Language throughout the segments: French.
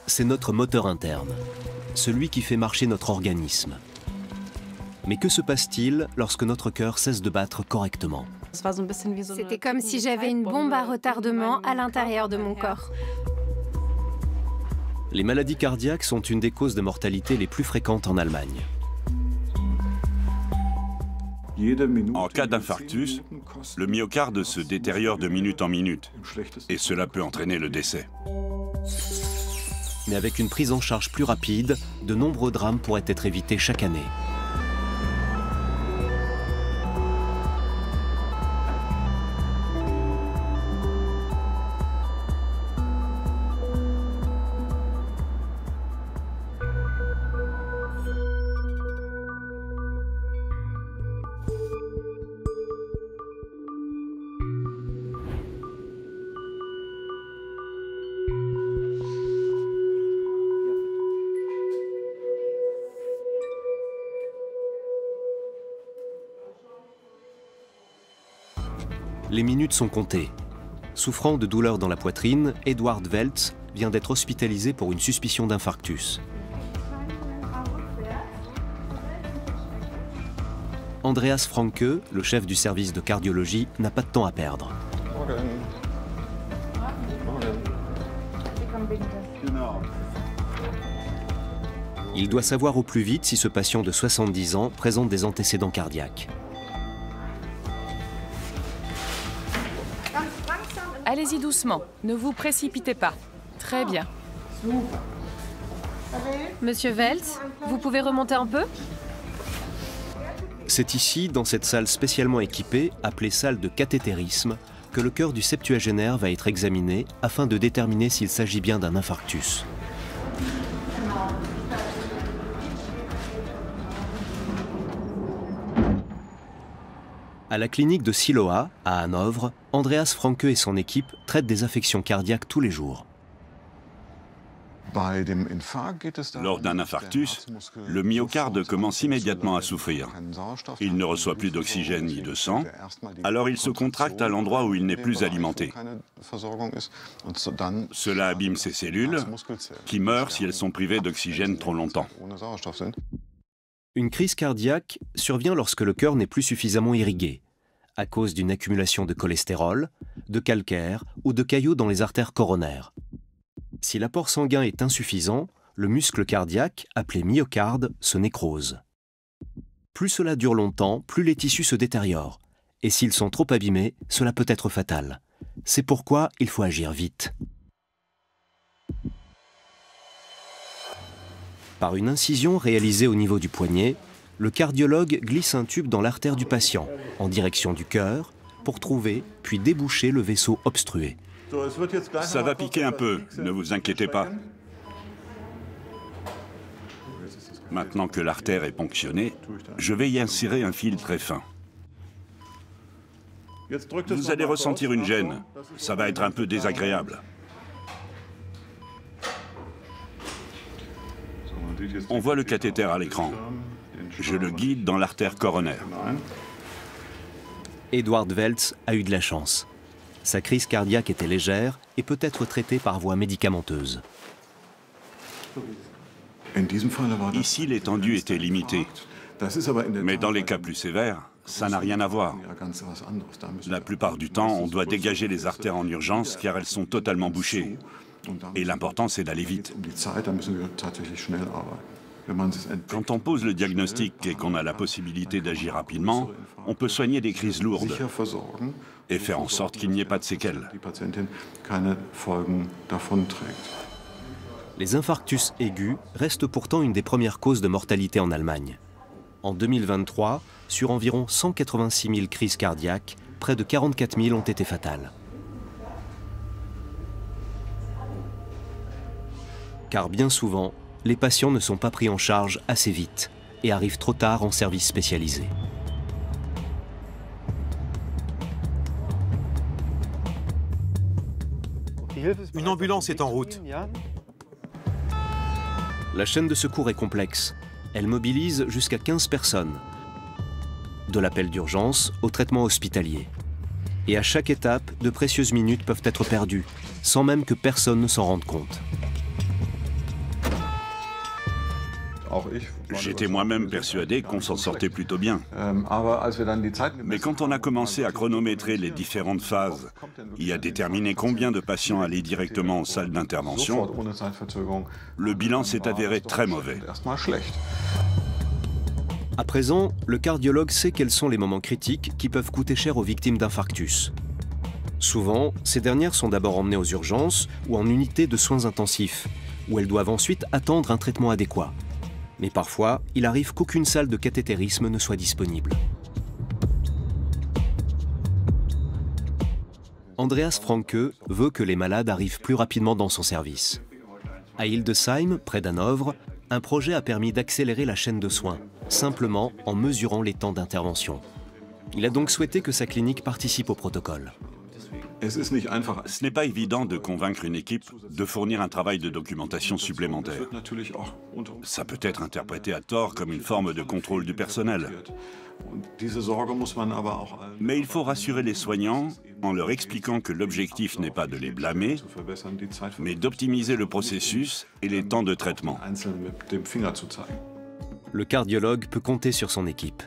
c'est notre moteur interne, celui qui fait marcher notre organisme. Mais que se passe-t-il lorsque notre cœur cesse de battre correctement? C'était comme si j'avais une bombe à retardement à l'intérieur de mon corps. Les maladies cardiaques sont une des causes de mortalité les plus fréquentes en Allemagne. En cas d'infarctus, le myocarde se détériore de minute en minute et cela peut entraîner le décès. Mais avec une prise en charge plus rapide, de nombreux drames pourraient être évités chaque année. Les minutes sont comptées. Souffrant de douleurs dans la poitrine, Eduard Welz vient d'être hospitalisé pour une suspicion d'infarctus. Andreas Franke, le chef du service de cardiologie, n'a pas de temps à perdre. Il doit savoir au plus vite si ce patient de 70 ans présente des antécédents cardiaques. Allez-y doucement, ne vous précipitez pas. Très bien. Monsieur Welz, vous pouvez remonter un peu? C'est ici, dans cette salle spécialement équipée, appelée salle de cathétérisme, que le cœur du septuagénaire va être examiné afin de déterminer s'il s'agit bien d'un infarctus. À la clinique de Siloa, à Hanovre, Andreas Franke et son équipe traitent des affections cardiaques tous les jours. Lors d'un infarctus, le myocarde commence immédiatement à souffrir. Il ne reçoit plus d'oxygène ni de sang, alors il se contracte à l'endroit où il n'est plus alimenté. Cela abîme ses cellules, qui meurent si elles sont privées d'oxygène trop longtemps. Une crise cardiaque survient lorsque le cœur n'est plus suffisamment irrigué, à cause d'une accumulation de cholestérol, de calcaire ou de caillots dans les artères coronaires. Si l'apport sanguin est insuffisant, le muscle cardiaque, appelé myocarde, se nécrose. Plus cela dure longtemps, plus les tissus se détériorent. Et s'ils sont trop abîmés, cela peut être fatal. C'est pourquoi il faut agir vite. Par une incision réalisée au niveau du poignet, le cardiologue glisse un tube dans l'artère du patient, en direction du cœur, pour trouver puis déboucher le vaisseau obstrué. Ça va piquer un peu, ne vous inquiétez pas. Maintenant que l'artère est ponctionnée, je vais y insérer un fil très fin. Vous allez ressentir une gêne, ça va être un peu désagréable. On voit le cathéter à l'écran. Je le guide dans l'artère coronaire. Eduard Welz a eu de la chance. Sa crise cardiaque était légère et peut être traitée par voie médicamenteuse. Ici, l'étendue était limitée. Mais dans les cas plus sévères, ça n'a rien à voir. La plupart du temps, on doit dégager les artères en urgence car elles sont totalement bouchées. Et l'important, c'est d'aller vite. Quand on pose le diagnostic et qu'on a la possibilité d'agir rapidement, on peut soigner des crises lourdes et faire en sorte qu'il n'y ait pas de séquelles. Les infarctus aigus restent pourtant une des premières causes de mortalité en Allemagne. En 2023, sur environ 186 000 crises cardiaques, près de 44 000 ont été fatales. Car bien souvent, les patients ne sont pas pris en charge assez vite et arrivent trop tard en service spécialisé. Une ambulance est en route. La chaîne de secours est complexe. Elle mobilise jusqu'à 15 personnes. De l'appel d'urgence au traitement hospitalier. Et à chaque étape, de précieuses minutes peuvent être perdues, sans même que personne ne s'en rende compte. J'étais moi-même persuadé qu'on s'en sortait plutôt bien. Mais quand on a commencé à chronométrer les différentes phases et à déterminer combien de patients allaient directement en salle d'intervention, le bilan s'est avéré très mauvais. À présent, le cardiologue sait quels sont les moments critiques qui peuvent coûter cher aux victimes d'infarctus. Souvent, ces dernières sont d'abord emmenées aux urgences ou en unité de soins intensifs, où elles doivent ensuite attendre un traitement adéquat. Mais parfois, il arrive qu'aucune salle de cathétérisme ne soit disponible. Andreas Franke veut que les malades arrivent plus rapidement dans son service. À Hildesheim, près d'Hanovre, un projet a permis d'accélérer la chaîne de soins, simplement en mesurant les temps d'intervention. Il a donc souhaité que sa clinique participe au protocole. Ce n'est pas évident de convaincre une équipe de fournir un travail de documentation supplémentaire. Ça peut être interprété à tort comme une forme de contrôle du personnel. Mais il faut rassurer les soignants en leur expliquant que l'objectif n'est pas de les blâmer, mais d'optimiser le processus et les temps de traitement. Le cardiologue peut compter sur son équipe.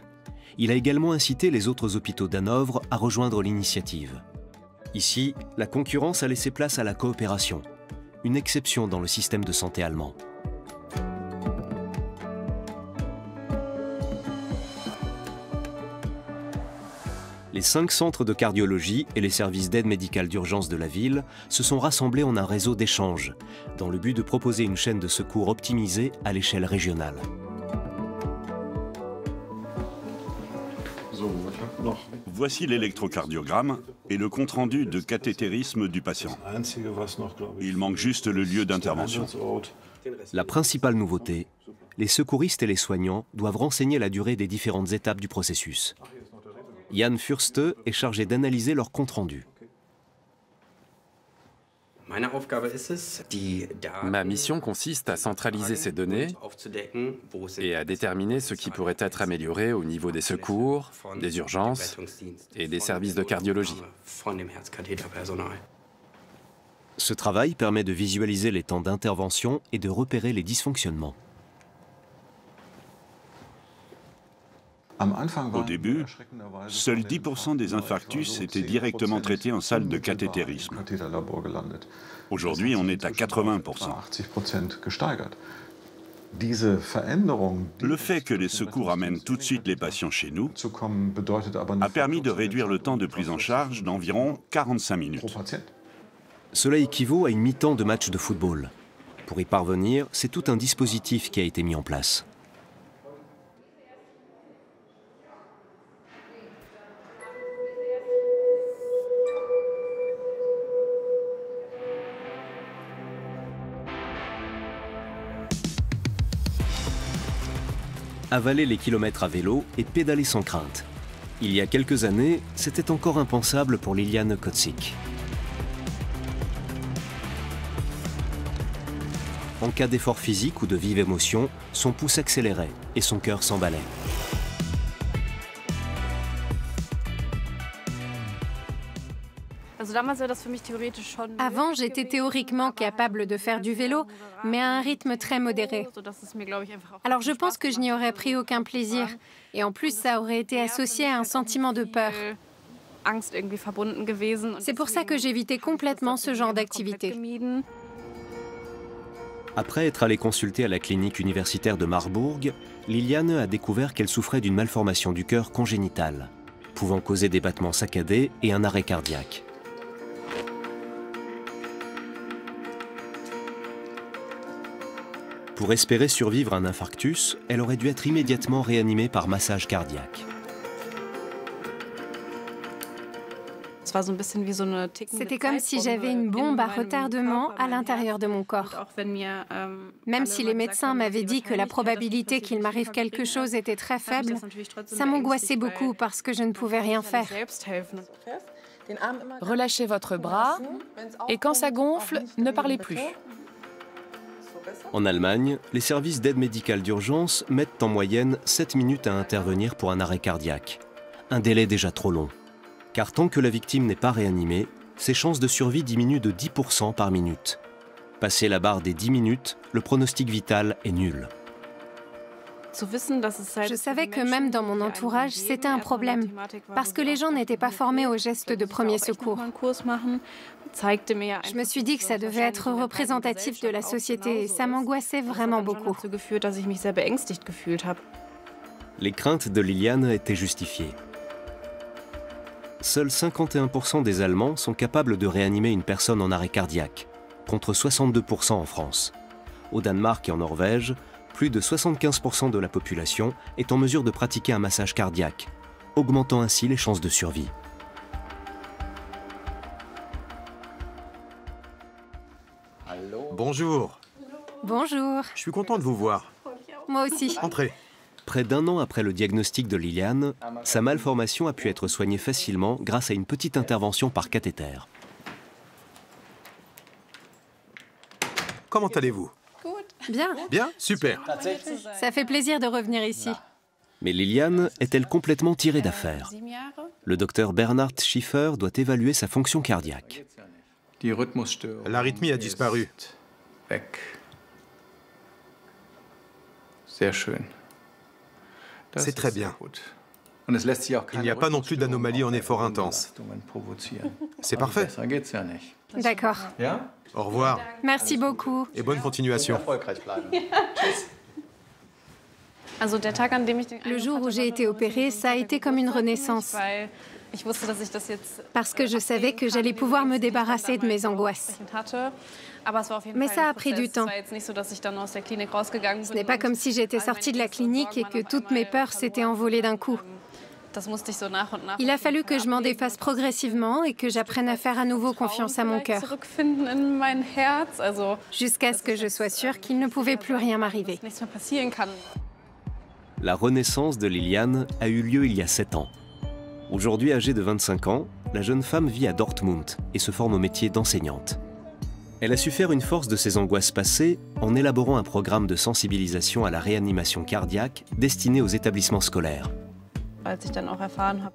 Il a également incité les autres hôpitaux d'Hanovre à rejoindre l'initiative. Ici, la concurrence a laissé place à la coopération, une exception dans le système de santé allemand. Les 5 centres de cardiologie et les services d'aide médicale d'urgence de la ville se sont rassemblés en un réseau d'échanges, dans le but de proposer une chaîne de secours optimisée à l'échelle régionale. Voici l'électrocardiogramme et le compte-rendu de cathétérisme du patient. Il manque juste le lieu d'intervention. La principale nouveauté, les secouristes et les soignants doivent renseigner la durée des différentes étapes du processus. Jan Fürste est chargé d'analyser leur compte-rendu. Ma mission consiste à centraliser ces données et à déterminer ce qui pourrait être amélioré au niveau des secours, des urgences et des services de cardiologie. Ce travail permet de visualiser les temps d'intervention et de repérer les dysfonctionnements. Au début, seuls 10% des infarctus étaient directement traités en salle de cathétérisme. Aujourd'hui, on est à 80%. Le fait que les secours amènent tout de suite les patients chez nous a permis de réduire le temps de prise en charge d'environ 45 minutes. Cela équivaut à une mi-temps de match de football. Pour y parvenir, c'est tout un dispositif qui a été mis en place. Avaler les kilomètres à vélo et pédaler sans crainte. Il y a quelques années, c'était encore impensable pour Liliane Kotzik. En cas d'effort physique ou de vive émotion, son pouce accélérait et son cœur s'emballait. Avant, j'étais théoriquement capable de faire du vélo, mais à un rythme très modéré. Alors je pense que je n'y aurais pris aucun plaisir. Et en plus, ça aurait été associé à un sentiment de peur. C'est pour ça que j'évitais complètement ce genre d'activité. Après être allée consulter à la clinique universitaire de Marbourg, Liliane a découvert qu'elle souffrait d'une malformation du cœur congénitale, pouvant causer des battements saccadés et un arrêt cardiaque. Pour espérer survivre à un infarctus, elle aurait dû être immédiatement réanimée par massage cardiaque. C'était comme si j'avais une bombe à retardement à l'intérieur de mon corps. Même si les médecins m'avaient dit que la probabilité qu'il m'arrive quelque chose était très faible, ça m'angoissait beaucoup parce que je ne pouvais rien faire. Relâchez votre bras et quand ça gonfle, ne parlez plus. En Allemagne, les services d'aide médicale d'urgence mettent en moyenne 7 minutes à intervenir pour un arrêt cardiaque. Un délai déjà trop long. Car tant que la victime n'est pas réanimée, ses chances de survie diminuent de 10% par minute. Passé la barre des 10 minutes, le pronostic vital est nul. Je savais que même dans mon entourage, c'était un problème, parce que les gens n'étaient pas formés aux gestes de premier secours. Je me suis dit que ça devait être représentatif de la société et ça m'angoissait vraiment beaucoup. Les craintes de Liliane étaient justifiées. Seuls 51% des Allemands sont capables de réanimer une personne en arrêt cardiaque, contre 62% en France. Au Danemark et en Norvège, plus de 75% de la population est en mesure de pratiquer un massage cardiaque, augmentant ainsi les chances de survie. Bonjour. Bonjour. Je suis content de vous voir. Moi aussi. Entrez. Près d'un an après le diagnostic de Liliane, sa malformation a pu être soignée facilement grâce à une petite intervention par cathéter. Comment allez-vous? Bien. Bien? Super. Ça fait plaisir de revenir ici. Mais Liliane est-elle complètement tirée d'affaire? Le docteur Bernhard Schiffer doit évaluer sa fonction cardiaque. L'arythmie a disparu. C'est très bien. Il n'y a pas non plus d'anomalie en effort intense. C'est parfait. D'accord. Au revoir Merci beaucoup. et bonne continuation. Le jour où j'ai été opérée, ça a été comme une renaissance. Parce que je savais que j'allais pouvoir me débarrasser de mes angoisses. Mais ça a pris du temps. Ce n'est pas comme si j'étais sortie de la clinique et que toutes mes peurs s'étaient envolées d'un coup. Il a fallu que je m'en défasse progressivement et que j'apprenne à faire à nouveau confiance à mon cœur. Jusqu'à ce que je sois sûre qu'il ne pouvait plus rien m'arriver. La renaissance de Liliane a eu lieu il y a 7 ans. Aujourd'hui âgée de 25 ans, la jeune femme vit à Dortmund et se forme au métier d'enseignante. Elle a su faire une force de ses angoisses passées en élaborant un programme de sensibilisation à la réanimation cardiaque destiné aux établissements scolaires.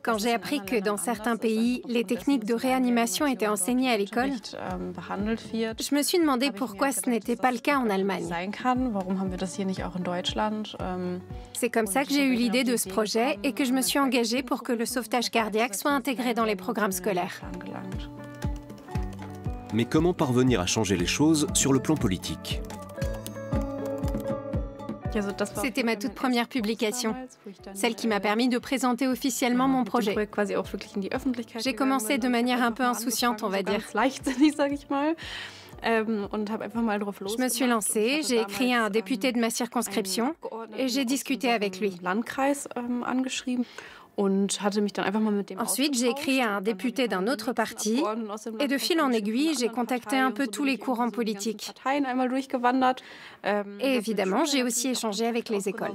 Quand j'ai appris que dans certains pays, les techniques de réanimation étaient enseignées à l'école, je me suis demandé pourquoi ce n'était pas le cas en Allemagne. C'est comme ça que j'ai eu l'idée de ce projet et que je me suis engagée pour que le sauvetage cardiaque soit intégré dans les programmes scolaires. Mais comment parvenir à changer les choses sur le plan politique? C'était ma toute première publication, celle qui m'a permis de présenter officiellement mon projet. J'ai commencé de manière un peu insouciante, on va dire. Je me suis lancée, j'ai écrit à un député de ma circonscription et j'ai discuté avec lui. Ensuite, j'ai écrit à un député d'un autre parti et de fil en aiguille, j'ai contacté un peu tous les courants politiques. Et évidemment, j'ai aussi échangé avec les écoles.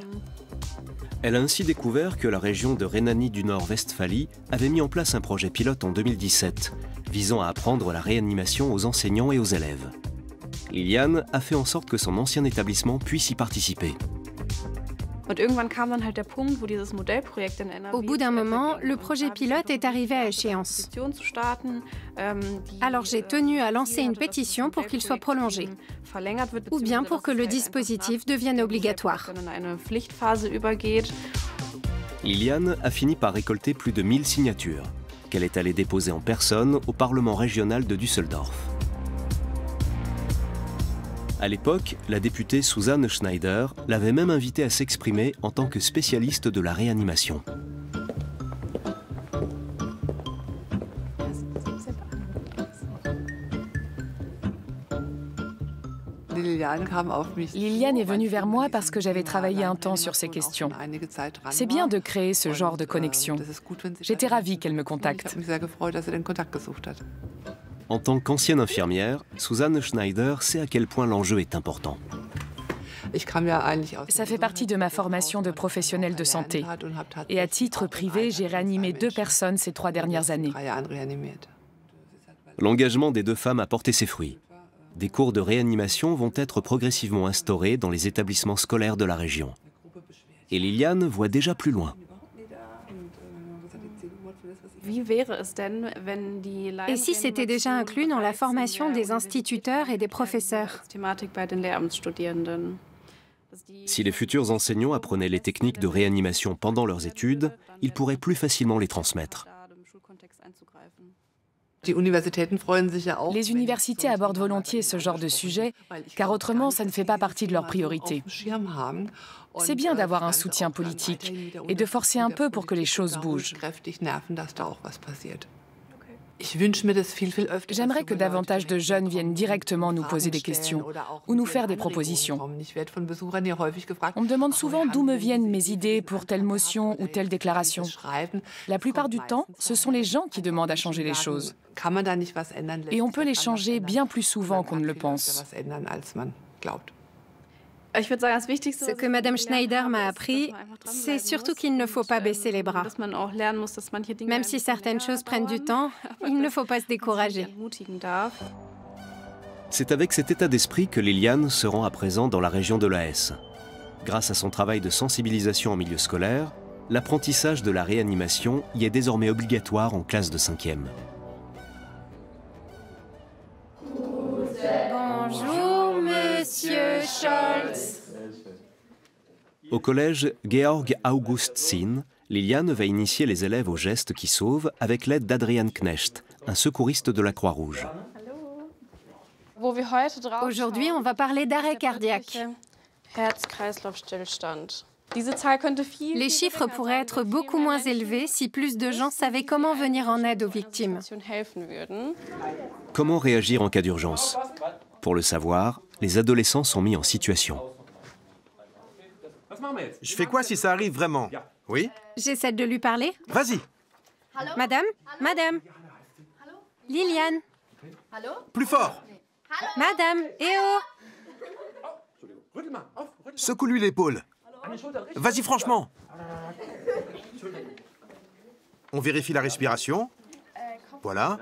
Elle a ainsi découvert que la région de Rhénanie du Nord-Westphalie avait mis en place un projet pilote en 2017, visant à apprendre la réanimation aux enseignants et aux élèves. Liliane a fait en sorte que son ancien établissement puisse y participer. Au bout d'un moment, le projet pilote est arrivé à échéance. Alors j'ai tenu à lancer une pétition pour qu'il soit prolongé, ou bien pour que le dispositif devienne obligatoire. Liliane a fini par récolter plus de 1000 signatures, qu'elle est allée déposer en personne au Parlement régional de Düsseldorf. À l'époque, la députée Susanne Schneider l'avait même invitée à s'exprimer en tant que spécialiste de la réanimation. Liliane est venue vers moi parce que j'avais travaillé un temps sur ces questions. C'est bien de créer ce genre de connexion. J'étais ravie qu'elle me contacte. En tant qu'ancienne infirmière, Susanne Schneider sait à quel point l'enjeu est important. Ça fait partie de ma formation de professionnelle de santé. Et à titre privé, j'ai réanimé 2 personnes ces 3 dernières années. L'engagement des 2 femmes a porté ses fruits. Des cours de réanimation vont être progressivement instaurés dans les établissements scolaires de la région. Et Liliane voit déjà plus loin. Et si c'était déjà inclus dans la formation des instituteurs et des professeurs? Si les futurs enseignants apprenaient les techniques de réanimation pendant leurs études, ils pourraient plus facilement les transmettre. Les universités abordent volontiers ce genre de sujet, car autrement, ça ne fait pas partie de leurs priorités. C'est bien d'avoir un soutien politique et de forcer un peu pour que les choses bougent. J'aimerais que davantage de jeunes viennent directement nous poser des questions ou nous faire des propositions. On me demande souvent d'où me viennent mes idées pour telle motion ou telle déclaration. La plupart du temps, ce sont les gens qui demandent à changer les choses. Et on peut les changer bien plus souvent qu'on ne le pense. Ce que Mme Schneider m'a appris, c'est surtout qu'il ne faut pas baisser les bras. Même si certaines choses prennent du temps, il ne faut pas se décourager. C'est avec cet état d'esprit que Liliane se rend à présent dans la région de la Hesse. Grâce à son travail de sensibilisation en milieu scolaire, l'apprentissage de la réanimation y est désormais obligatoire en classe de 5e. Bonjour, Monsieur Scholz. Au collège Georg August Zinn, Liliane va initier les élèves aux gestes qui sauvent avec l'aide d'Adrian Knecht, un secouriste de la Croix-Rouge. Aujourd'hui, on va parler d'arrêt cardiaque. Les chiffres pourraient être beaucoup moins élevés si plus de gens savaient comment venir en aide aux victimes. Comment réagir en cas d'urgence? Pour le savoir, les adolescents sont mis en situation. Je fais quoi si ça arrive vraiment? Oui? J'essaie de lui parler. Vas-y. Madame? Madame? Liliane? Plus fort. Madame? Eh oh! Secoue-lui l'épaule. Vas-y franchement. On vérifie la respiration. Voilà.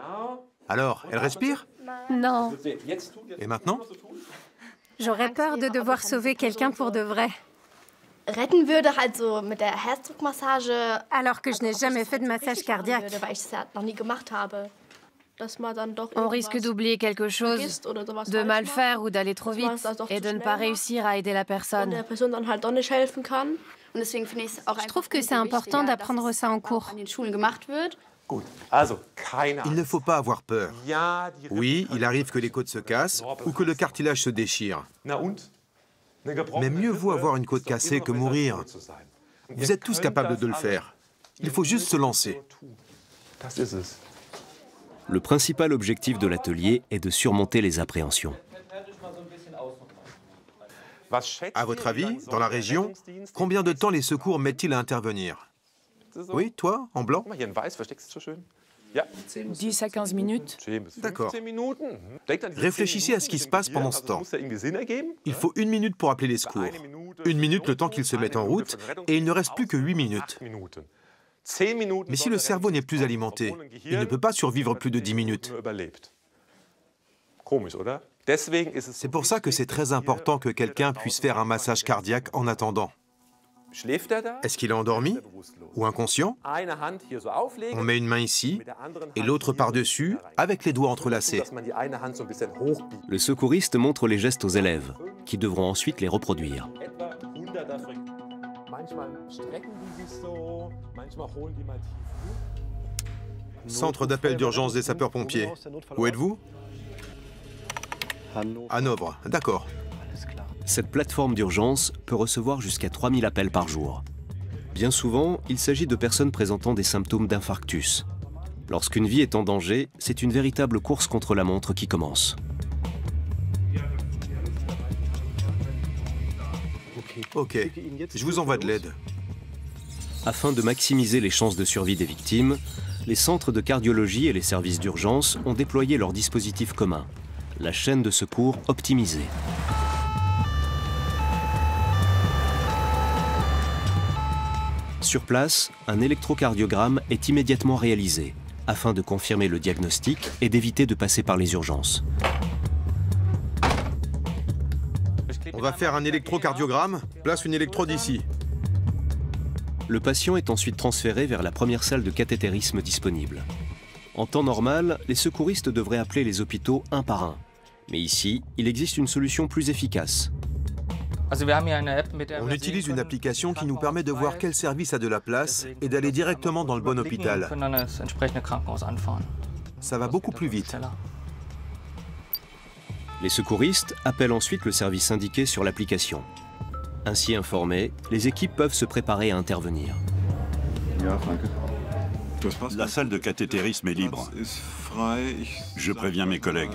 Alors, elle respire? Non. Et maintenant? J'aurais peur de devoir sauver quelqu'un pour de vrai. Retten würde, also mit der Herzdruckmassage. Alors que je n'ai jamais fait de massage cardiaque. Weil ich es ja noch nie gemacht habe. On risque d'oublier quelque chose, de mal faire ou d'aller trop vite et de ne pas réussir à aider la personne. Je trouve que c'est important d'apprendre ça en cours. Il ne faut pas avoir peur. Oui, il arrive que les côtes se cassent ou que le cartilage se déchire. Mais mieux vaut avoir une côte cassée que mourir. Vous êtes tous capables de le faire. Il faut juste se lancer. Le principal objectif de l'atelier est de surmonter les appréhensions. À votre avis, dans la région, combien de temps les secours mettent-ils à intervenir? Oui, toi, en blanc? 10 à 15 minutes. D'accord. Réfléchissez à ce qui se passe pendant ce temps. Il faut 1 minute pour appeler les secours. 1 minute le temps qu'ils se mettent en route, et il ne reste plus que 8 minutes. Mais si le cerveau n'est plus alimenté, il ne peut pas survivre plus de 10 minutes. C'est pour ça que c'est très important que quelqu'un puisse faire un massage cardiaque en attendant. Est-ce qu'il est endormi ou inconscient? On met une main ici et l'autre par-dessus avec les doigts entrelacés. Le secouriste montre les gestes aux élèves, qui devront ensuite les reproduire. Centre d'appel d'urgence des sapeurs-pompiers. Où êtes-vous? Hanovre, d'accord. Cette plateforme d'urgence peut recevoir jusqu'à 3000 appels par jour. Bien souvent, il s'agit de personnes présentant des symptômes d'infarctus. Lorsqu'une vie est en danger, c'est une véritable course contre la montre qui commence. Ok, je vous envoie de l'aide. Afin de maximiser les chances de survie des victimes, les centres de cardiologie et les services d'urgence ont déployé leur dispositif commun, la chaîne de secours optimisée. Sur place, un électrocardiogramme est immédiatement réalisé, afin de confirmer le diagnostic et d'éviter de passer par les urgences. On va faire un électrocardiogramme, place une électrode ici. Le patient est ensuite transféré vers la première salle de cathétérisme disponible. En temps normal, les secouristes devraient appeler les hôpitaux un par un. Mais ici, il existe une solution plus efficace. On utilise une application qui nous permet de voir quel service a de la place et d'aller directement dans le bon hôpital. Ça va beaucoup plus vite. Les secouristes appellent ensuite le service indiqué sur l'application. Ainsi informés, les équipes peuvent se préparer à intervenir. La salle de cathétérisme est libre. Je préviens mes collègues.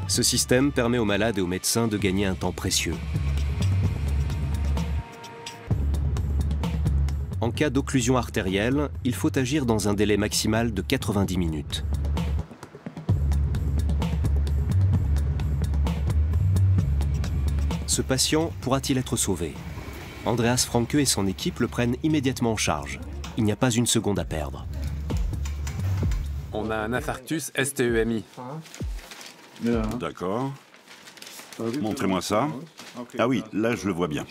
Ce système permet aux malades et aux médecins de gagner un temps précieux. En cas d'occlusion artérielle, il faut agir dans un délai maximal de 90 minutes. Ce patient pourra-t-il être sauvé? Andreas Franke et son équipe le prennent immédiatement en charge. Il n'y a pas une seconde à perdre. On a un infarctus STEMI. D'accord. Montrez-moi ça. Ah oui, là je le vois bien.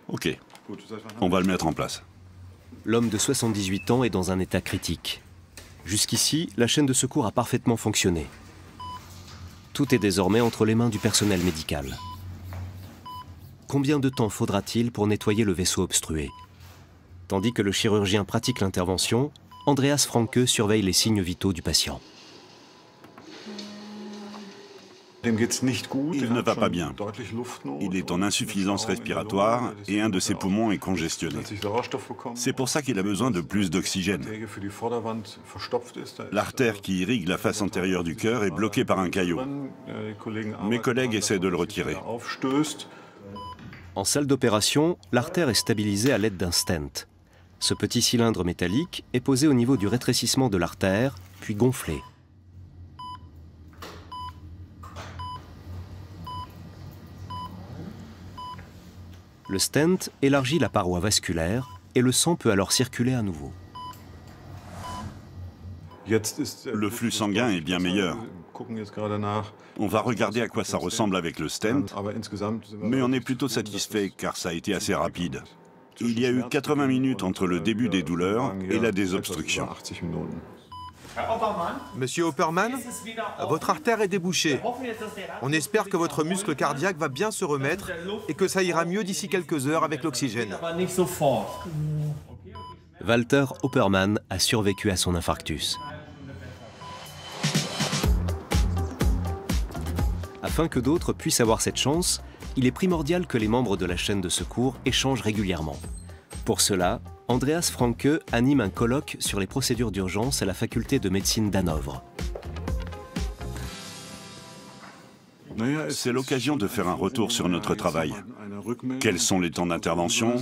Ok, on va le mettre en place. L'homme de 78 ans est dans un état critique. Jusqu'ici, la chaîne de secours a parfaitement fonctionné. Tout est désormais entre les mains du personnel médical. Combien de temps faudra-t-il pour nettoyer le vaisseau obstrué? Tandis que le chirurgien pratique l'intervention, Andreas Franke surveille les signes vitaux du patient. Il ne va pas bien. Il est en insuffisance respiratoire et un de ses poumons est congestionné. C'est pour ça qu'il a besoin de plus d'oxygène. L'artère qui irrigue la face antérieure du cœur est bloquée par un caillot. Mes collègues essaient de le retirer. En salle d'opération, l'artère est stabilisée à l'aide d'un stent. Ce petit cylindre métallique est posé au niveau du rétrécissement de l'artère, puis gonflé. Le stent élargit la paroi vasculaire et le sang peut alors circuler à nouveau. Le flux sanguin est bien meilleur. On va regarder à quoi ça ressemble avec le stent, mais on est plutôt satisfait car ça a été assez rapide. Il y a eu 80 minutes entre le début des douleurs et la désobstruction. Monsieur Oppermann, votre artère est débouchée. On espère que votre muscle cardiaque va bien se remettre et que ça ira mieux d'ici quelques heures avec l'oxygène. Walter Oppermann a survécu à son infarctus. Afin que d'autres puissent avoir cette chance, il est primordial que les membres de la chaîne de secours échangent régulièrement. Pour cela, Andreas Franke anime un colloque sur les procédures d'urgence à la faculté de médecine d'Hanovre. C'est l'occasion de faire un retour sur notre travail. Quels sont les temps d'intervention?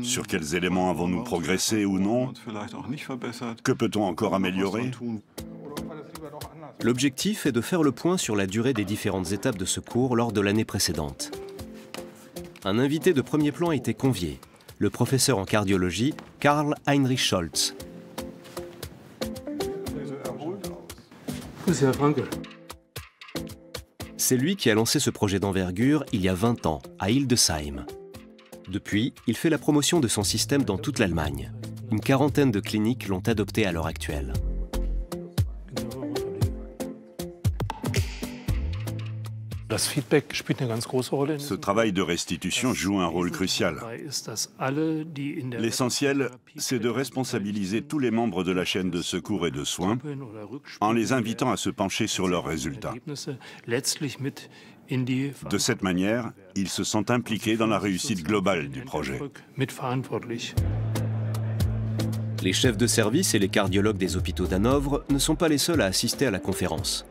Sur quels éléments avons-nous progressé ou non? Que peut-on encore améliorer? L'objectif est de faire le point sur la durée des différentes étapes de secours lors de l'année précédente. Un invité de premier plan a été convié, le professeur en cardiologie Karl Heinrich Scholz. C'est lui qui a lancé ce projet d'envergure il y a 20 ans, à Hildesheim. Depuis, il fait la promotion de son système dans toute l'Allemagne. Une quarantaine de cliniques l'ont adopté à l'heure actuelle. Ce travail de restitution joue un rôle crucial. L'essentiel, c'est de responsabiliser tous les membres de la chaîne de secours et de soins en les invitant à se pencher sur leurs résultats. De cette manière, ils se sentent impliqués dans la réussite globale du projet. Les chefs de service et les cardiologues des hôpitaux d'Hanovre ne sont pas les seuls à assister à la conférence.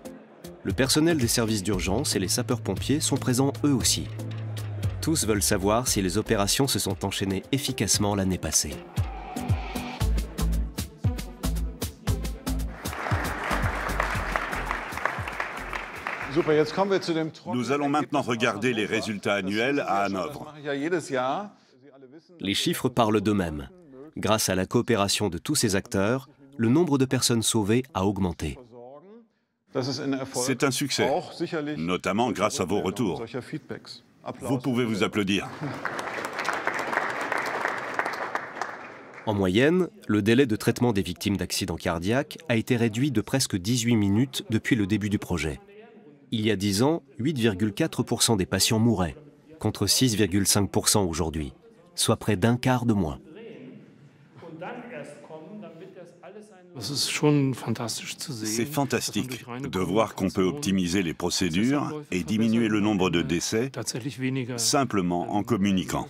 Le personnel des services d'urgence et les sapeurs-pompiers sont présents eux aussi. Tous veulent savoir si les opérations se sont enchaînées efficacement l'année passée. Nous allons maintenant regarder les résultats annuels à Hanovre. Les chiffres parlent d'eux-mêmes. Grâce à la coopération de tous ces acteurs, le nombre de personnes sauvées a augmenté. C'est un succès, notamment grâce à vos retours. Vous pouvez vous applaudir. En moyenne, le délai de traitement des victimes d'accidents cardiaques a été réduit de presque 18 minutes depuis le début du projet. Il y a 10 ans, 8,4% des patients mouraient, contre 6,5% aujourd'hui, soit près d'un quart de moins. C'est fantastique de voir qu'on peut optimiser les procédures et diminuer le nombre de décès simplement en communiquant.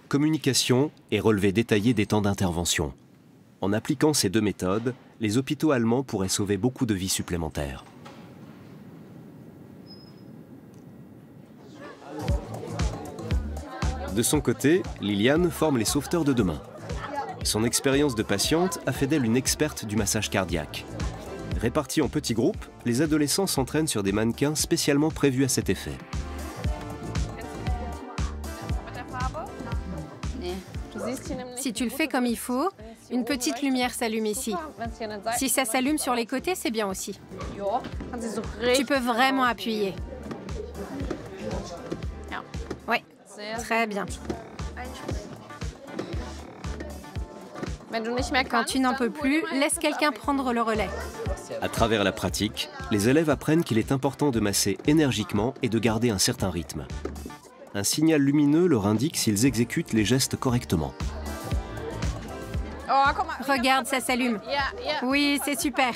Communication et relevé détaillé des temps d'intervention. En appliquant ces deux méthodes, les hôpitaux allemands pourraient sauver beaucoup de vies supplémentaires. De son côté, Liliane forme les sauveteurs de demain. Son expérience de patiente a fait d'elle une experte du massage cardiaque. Répartis en petits groupes, les adolescents s'entraînent sur des mannequins spécialement prévus à cet effet. Si tu le fais comme il faut, une petite lumière s'allume ici. Si ça s'allume sur les côtés, c'est bien aussi. Tu peux vraiment appuyer. Oui, très bien. Quand tu n'en peux plus, laisse quelqu'un prendre le relais. À travers la pratique, les élèves apprennent qu'il est important de masser énergiquement et de garder un certain rythme. Un signal lumineux leur indique s'ils exécutent les gestes correctement. Regarde, ça s'allume. Oui, c'est super.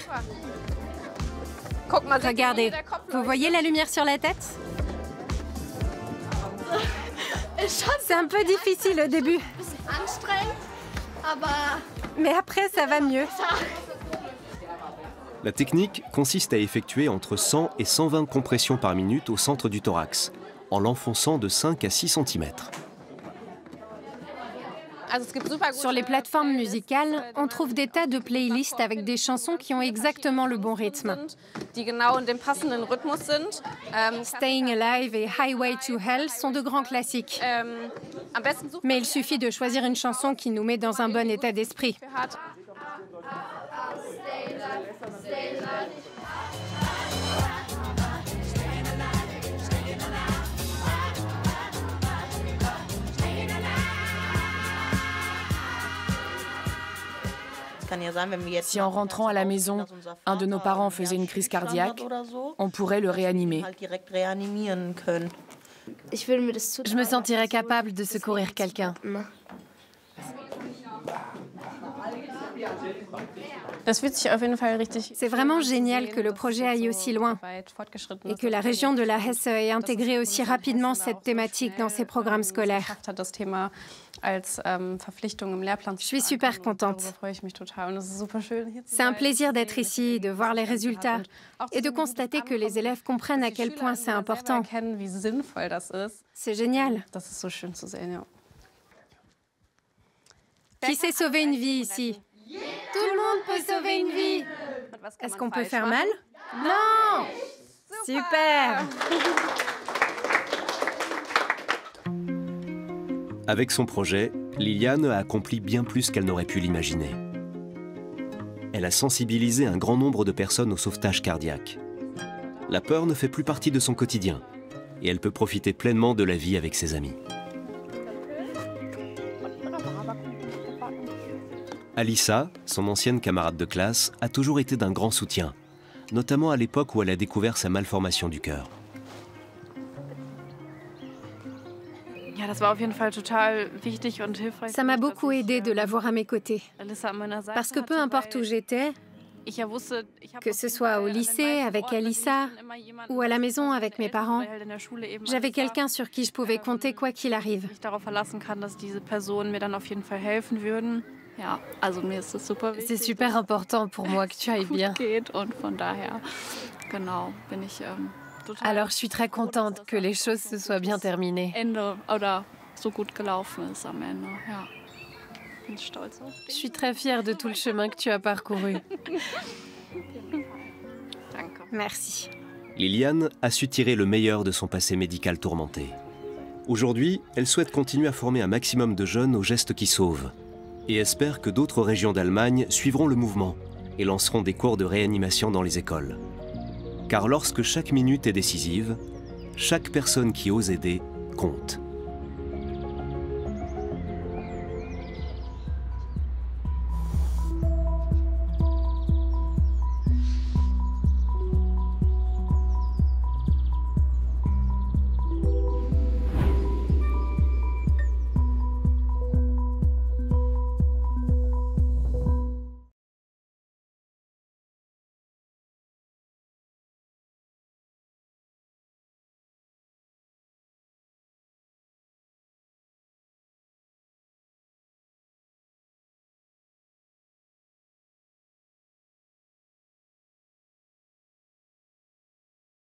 Regardez, vous voyez la lumière sur la tête? C'est un peu difficile au début. Mais après, ça va mieux. La technique consiste à effectuer entre 100 et 120 compressions par minute au centre du thorax, en l'enfonçant de 5 à 6 cm. Sur les plateformes musicales, on trouve des tas de playlists avec des chansons qui ont exactement le bon rythme. Staying Alive et Highway to Hell sont de grands classiques. Mais il suffit de choisir une chanson qui nous met dans un bon état d'esprit. Si en rentrant à la maison, un de nos parents faisait une crise cardiaque, on pourrait le réanimer. Je me sentirais capable de secourir quelqu'un. C'est vraiment génial que le projet aille aussi loin et que la région de la Hesse ait intégré aussi rapidement cette thématique dans ses programmes scolaires. Je suis super contente. C'est un plaisir d'être ici, de voir les résultats et de constater que les élèves comprennent à quel point c'est important. C'est génial. Qui sait sauver une vie ici? Tout le monde peut sauver une vie. Est-ce qu'on peut faire mal? Non! Super! Avec son projet, Liliane a accompli bien plus qu'elle n'aurait pu l'imaginer. Elle a sensibilisé un grand nombre de personnes au sauvetage cardiaque. La peur ne fait plus partie de son quotidien et elle peut profiter pleinement de la vie avec ses amis. Alissa, son ancienne camarade de classe, a toujours été d'un grand soutien, notamment à l'époque où elle a découvert sa malformation du cœur. Ça m'a beaucoup aidé de l'avoir à mes côtés. Parce que peu importe où j'étais, que ce soit au lycée avec Alissa ou à la maison avec mes parents, j'avais quelqu'un sur qui je pouvais compter quoi qu'il arrive. C'est super important pour moi que tu ailles bien. Alors je suis très contente que les choses se soient bien terminées. Je suis très fière de tout le chemin que tu as parcouru. Merci. Liliane a su tirer le meilleur de son passé médical tourmenté. Aujourd'hui, elle souhaite continuer à former un maximum de jeunes aux gestes qui sauvent et espère que d'autres régions d'Allemagne suivront le mouvement et lanceront des cours de réanimation dans les écoles. Car lorsque chaque minute est décisive, chaque personne qui ose aider compte.